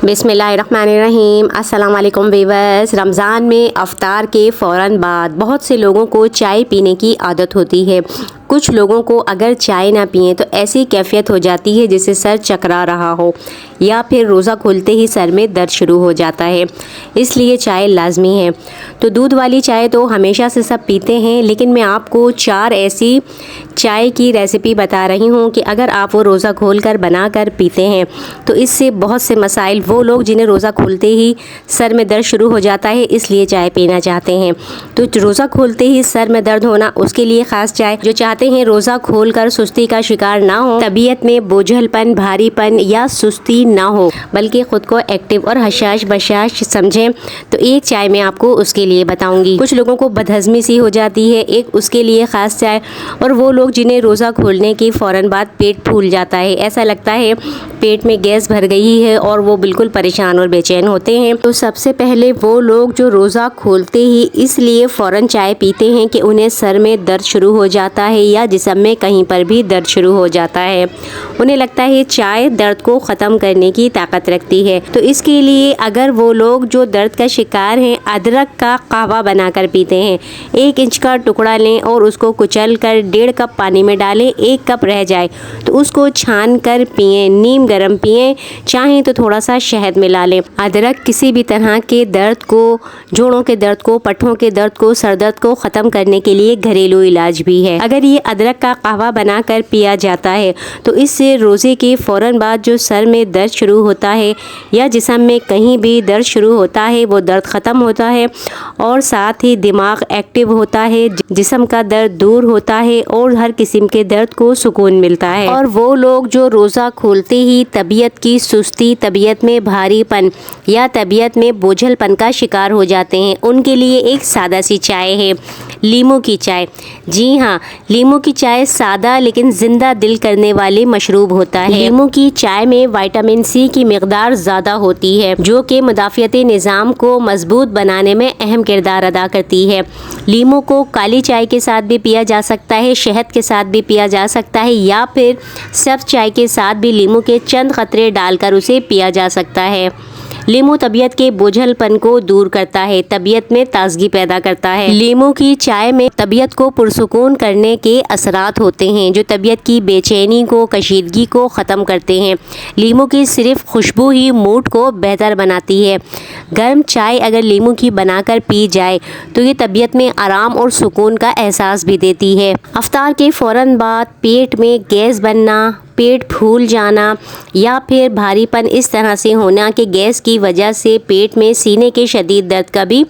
बिस्मिल्लाहिर्रहमानिर्रहीम। अस्सलाम वालेकुम वीवर्स। रमज़ान में अफ्तार के फ़ौरन बाद बहुत से लोगों को चाय पीने की आदत होती है। कुछ लोगों को अगर चाय ना पिएं तो ऐसी कैफियत हो जाती है जैसे सर चकरा रहा हो या फिर रोज़ा खोलते ही सर में दर्द शुरू हो जाता है। इसलिए चाय लाजमी है। तो दूध वाली चाय तो हमेशा से सब पीते हैं, लेकिन मैं आपको 4 ऐसी चाय की रेसिपी बता रही हूँ कि अगर आप वो रोज़ा खोल कर बना कर पीते हैं तो इससे बहुत से मसाइल, वो लोग जिन्हें रोज़ा खोलते ही सर में दर्द शुरू हो जाता है इसलिए चाय पीना चाहते हैं, तो रोज़ा खोलते ही सर में दर्द होना, उसके लिए ख़ास चाय। जो चाहते हैं रोज़ा खोलकर सुस्ती का शिकार ना हो, तबीयत में बोझलपन, भारीपन या सुस्ती ना हो, बल्कि ख़ुद को एक्टिव और हशाश बशाश समझें, तो एक चाय मैं आपको उसके लिए बताऊंगी। कुछ लोगों को बदहज़मी सी हो जाती है, एक उसके लिए ख़ास चाय। और वो लोग जिन्हें रोज़ा खोलने के फ़ौरन बाद पेट फूल जाता है, ऐसा लगता है पेट में गैस भर गई है और वो बिल्कुल परेशान और बेचैन होते हैं। तो सबसे पहले वो लोग जो रोज़ा खोलते ही इसलिए फ़ौरन चाय पीते हैं कि उन्हें सर में दर्द शुरू हो जाता है या जिस्म में कहीं पर भी दर्द शुरू हो जाता है, उन्हें लगता है चाय दर्द को ख़त्म करने की ताकत रखती है। तो इसके लिए अगर वो लोग जो दर्द का शिकार हैं अदरक का कहवा बनाकर पीते हैं, 1 इंच का टुकड़ा लें और उसको कुचल कर 1.5 कप पानी में डालें, 1 कप रह जाए तो उसको छान कर पिएं, नीम गरम पिएं, चाहें तो थोड़ा सा शहद मिला लें। अदरक किसी भी तरह के दर्द को, जोड़ों के दर्द को, पट्ठों के दर्द को, सर दर्द को ख़त्म करने के लिए घरेलू इलाज भी है। अगर ये अदरक का कहवा बनाकर पिया जाता है तो इससे रोज़े के फ़ौरन बाद जो सर में दर्द शुरू होता है या जिस्म में कहीं भी दर्द शुरू होता है वो दर्द ख़त्म होता है और साथ ही दिमाग एक्टिव होता है, जिस्म का दर्द दूर होता है और हर किस्म के दर्द को सुकून मिलता है। और वो लोग जो रोज़ा खोलते ही तबीयत की सुस्ती, तबीयत में भारीपन या तबीयत में बोझलपन का शिकार हो जाते हैं, उनके लिए एक सादा सी चाय है, लीमू की चाय। जी हाँ, लीमू की चाय सादा लेकिन ज़िंदा दिल करने वाली मशरूब होता है। लीमू की चाय में विटामिन सी की मिकदार ज़्यादा होती है जो कि मुदाफ़ियती निज़ाम को मजबूत बनाने में अहम किरदार अदा करती है। लीमू को काली चाय के साथ भी पिया जा सकता है, शहद के साथ भी पिया जा सकता है या फिर सब्ज़ चाय के साथ भी लीमू के चंद कतरे डालकर उसे पिया जा सकता है। लीमू तबीयत के बोझलपन को दूर करता है, तबीयत में ताजगी पैदा करता है। लीमू की चाय में तबीयत को पुरसुकून करने के असरात होते हैं जो तबीयत की बेचैनी को, कशीदगी को ख़त्म करते हैं। लीमू की सिर्फ खुशबू ही मूड को बेहतर बनाती है। गर्म चाय अगर लीमू की बनाकर पी जाए तो ये तबीयत में आराम और सुकून का एहसास भी देती है। अफ्तार के फ़ौरन बाद पेट में गैस बनना, पेट फूल जाना या फिर भारीपन इस तरह से होना कि गैस की वजह से पेट में सीने के शदीद दर्द का भी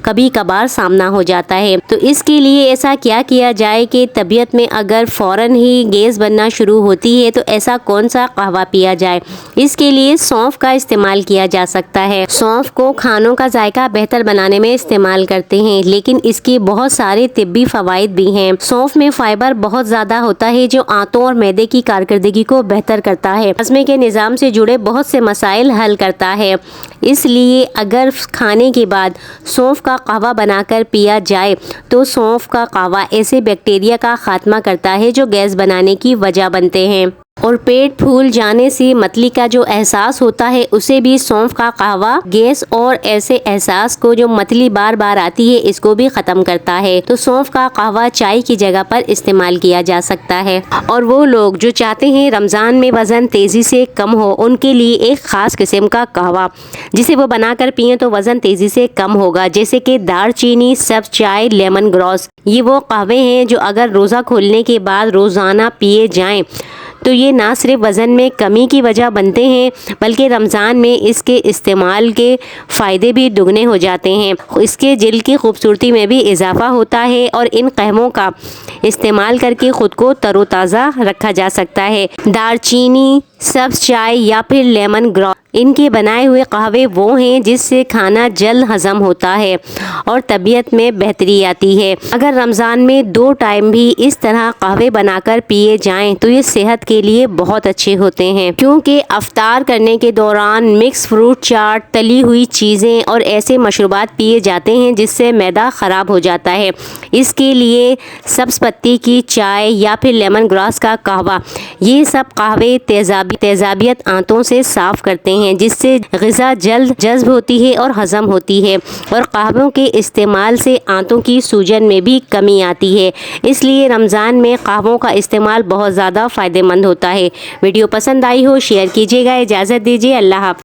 कभी कभार सामना हो जाता है। तो इसके लिए ऐसा क्या किया जाए कि तबीयत में अगर फ़ौरन ही गैस बनना शुरू होती है तो ऐसा कौन सा कहवा पिया जाए। इसके लिए सौंफ का इस्तेमाल किया जा सकता है। सौंफ को खानों का जायका बेहतर बनाने में इस्तेमाल करते हैं, लेकिन इसके बहुत सारे तिब्बी फ़वाइद भी हैं। सौंफ में फ़ाइबर बहुत ज़्यादा होता है जो आंतों और मैदे की कारकर्दगी को बेहतर करता है, हज़म के निज़ाम से जुड़े बहुत से मसाइल हल करता है। इसलिए अगर खाने के बाद सौंफ का कहवा बनाकर पिया जाए तो सौंफ का कहवा ऐसे बैक्टीरिया का खात्मा करता है जो गैस बनाने की वजह बनते हैं। और पेट फूल जाने से मतली का जो एहसास होता है उसे भी सौंफ का कहवा गैस और ऐसे एहसास को जो मतली बार बार आती है इसको भी ख़त्म करता है। तो सौंफ का कहवा चाय की जगह पर इस्तेमाल किया जा सकता है। और वो लोग जो चाहते हैं रमज़ान में वज़न तेज़ी से कम हो, उनके लिए एक ख़ास किस्म का कहवा जिसे वो बनाकर पिए तो वज़न तेज़ी से कम होगा, जैसे कि दालचीनी, सब्ज़ चाय, लेमन ग्रास। ये वो कहवे हैं जो अगर रोज़ा खोलने के बाद रोज़ाना पिए जाएँ तो ये ना सिर्फ वज़न में कमी की वजह बनते हैं बल्कि रमज़ान में इसके इस्तेमाल के फ़ायदे भी दुगने हो जाते हैं। इसके जिल्द की खूबसूरती में भी इजाफ़ा होता है और इन कहवों का इस्तेमाल करके ख़ुद को तरोताज़ा रखा जा सकता है। दालचीनी, सब्ज़ चाय या फिर लेमन ग्रास, इनके बनाए हुए कहवे वो हैं जिससे खाना जल्द हज़म होता है और तबीयत में बेहतरी आती है। अगर रमज़ान में 2 टाइम भी इस तरह कहवे बनाकर पिए जाएं तो ये सेहत के लिए बहुत अच्छे होते हैं, क्योंकि अफ्तार करने के दौरान मिक्स फ्रूट चाट, तली हुई चीज़ें और ऐसे मशरूबात पिए जाते हैं जिससे मैदा ख़राब हो जाता है। इसके लिए सब्ज़ पत्ती की चाय या फिर लेमन ग्रास का कहवा, ये सब कहवे तेज़ाबियत आंतों से साफ़ करते हैं। ہیں جس سے غذا جلد جذب ہوتی ہے اور ہضم ہوتی ہے، اور قہووں کے استعمال سے آنتوں کی سوجن میں بھی کمی آتی ہے۔ اس لیے رمضان میں قہووں کا استعمال بہت زیادہ فائدہ مند ہوتا ہے۔ ویڈیو پسند آئی ہو شیئر کیجیے گا۔ اجازت دیجیے، اللہ حافظ۔